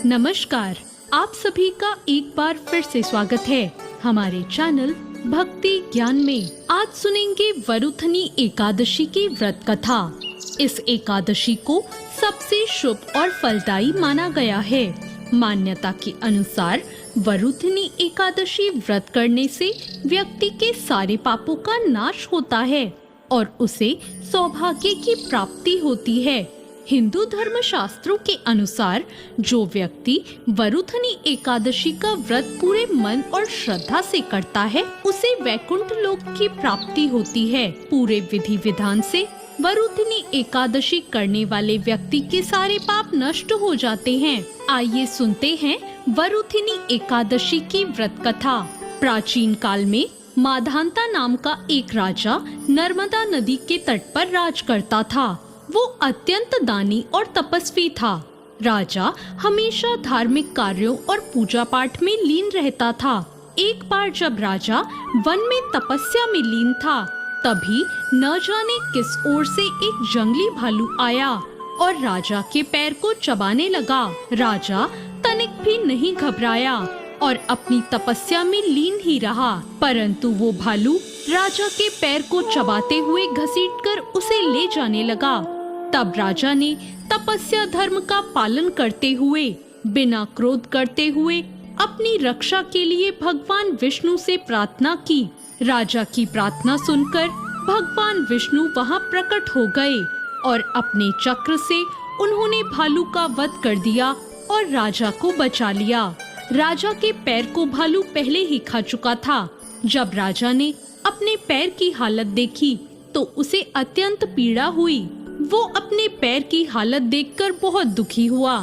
नमस्कार, आप सभी का एक बार फिर से स्वागत है हमारे चैनल भक्ति ज्ञान में। आज सुनेंगे वरुथनी एकादशी की व्रत कथा। इस एकादशी को सबसे शुभ और फलदायी माना गया है। मान्यता के अनुसार वरुथनी एकादशी व्रत करने से व्यक्ति के सारे पापों का नाश होता है और उसे सौभाग्य की प्राप्ति होती है। हिंदू धर्म शास्त्रों के अनुसार जो व्यक्ति वरुथनी एकादशी का व्रत पूरे मन और श्रद्धा से करता है उसे वैकुंठ लोक की प्राप्ति होती है। पूरे विधि विधान से वरुथनी एकादशी करने वाले व्यक्ति के सारे पाप नष्ट हो जाते हैं। आइए सुनते हैं वरुथनी एकादशी की व्रत कथा। प्राचीन काल में माधांता नाम का एक राजा नर्मदा नदी के तट पर राज करता था। वो अत्यंत दानी और तपस्वी था। राजा हमेशा धार्मिक कार्यों और पूजा पाठ में लीन रहता था। एक बार जब राजा वन में तपस्या में लीन था, तभी न जाने किस ओर से एक जंगली भालू आया और राजा के पैर को चबाने लगा। राजा तनिक भी नहीं घबराया और अपनी तपस्या में लीन ही रहा, परंतु वो भालू राजा के पैर को चबाते हुए घसीटकर उसे ले जाने लगा। तब राजा ने तपस्या धर्म का पालन करते हुए, बिना क्रोध करते हुए अपनी रक्षा के लिए भगवान विष्णु से प्रार्थना की। राजा की प्रार्थना सुनकर भगवान विष्णु वहां प्रकट हो गए और अपने चक्र से उन्होंने भालू का वध कर दिया और राजा को बचा लिया। राजा के पैर को भालू पहले ही खा चुका था। जब राजा ने अपने पैर की हालत देखी तो उसे अत्यंत पीड़ा हुई। वो अपने पैर की हालत देखकर बहुत दुखी हुआ।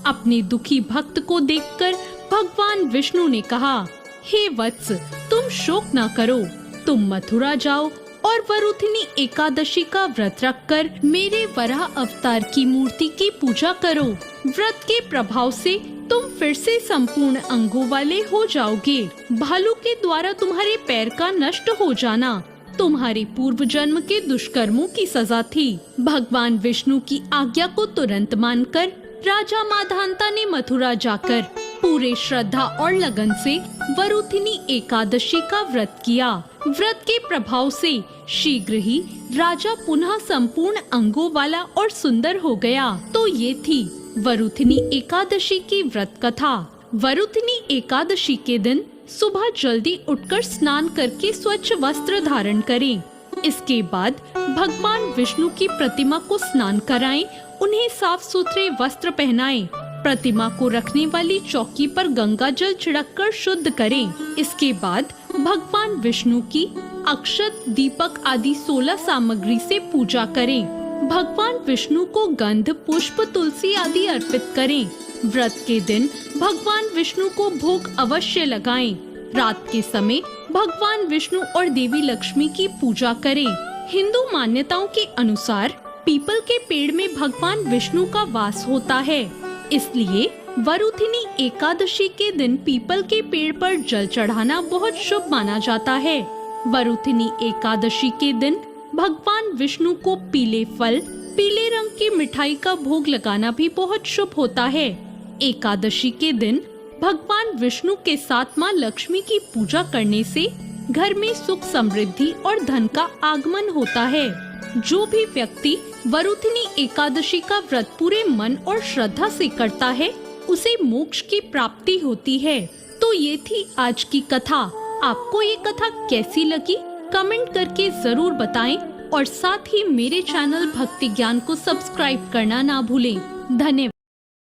अपने दुखी भक्त को देखकर भगवान विष्णु ने कहा, हे वत्स, तुम शोक न करो, तुम मथुरा जाओ और वरुथनी एकादशी का व्रत रखकर मेरे वराह अवतार की मूर्ति की पूजा करो। व्रत के प्रभाव से तुम फिर से संपूर्ण अंगों वाले हो जाओगे। भालू के द्वारा तुम्हारे पैर का नष्ट हो जाना तुम्हारे पूर्व जन्म के दुष्कर्मों की सजा थी। भगवान विष्णु की आज्ञा को तुरंत मानकर राजा माधांता ने मथुरा जाकर पूरे श्रद्धा और लगन से वरुथनी एकादशी का व्रत किया। व्रत के प्रभाव से शीघ्र ही राजा पुनः संपूर्ण अंगों वाला और सुंदर हो गया। तो ये थी वरुथनी एकादशी की व्रत कथा। वरुथनी एकादशी के दिन सुबह जल्दी उठकर स्नान करके स्वच्छ वस्त्र धारण करें। इसके बाद भगवान विष्णु की प्रतिमा को स्नान कराएं, उन्हें साफ सुथरे वस्त्र पहनाएं। प्रतिमा को रखने वाली चौकी पर गंगा जल छिड़ककर शुद्ध करें। इसके बाद भगवान विष्णु की अक्षत, दीपक आदि 16 सामग्री से पूजा करें। भगवान विष्णु को गंध, पुष्प, तुलसी आदि अर्पित करें। व्रत के दिन भगवान विष्णु को भोग अवश्य लगाएं। रात के समय भगवान विष्णु और देवी लक्ष्मी की पूजा करें। हिंदू मान्यताओं के अनुसार पीपल के पेड़ में भगवान विष्णु का वास होता है, इसलिए वरुथनी एकादशी के दिन पीपल के पेड़ पर जल चढ़ाना बहुत शुभ माना जाता है। वरुथनी एकादशी के दिन भगवान विष्णु को पीले फल, पीले रंग की मिठाई का भोग लगाना भी बहुत शुभ होता है। एकादशी के दिन भगवान विष्णु के साथ माँ लक्ष्मी की पूजा करने से घर में सुख, समृद्धि और धन का आगमन होता है। जो भी व्यक्ति वरुथनी एकादशी का व्रत पूरे मन और श्रद्धा से करता है उसे मोक्ष की प्राप्ति होती है। तो ये थी आज की कथा। आपको ये कथा कैसी लगी कमेंट करके जरूर बताएं और साथ ही मेरे चैनल भक्ति ज्ञान को सब्सक्राइब करना ना भूलें। धन्यवाद।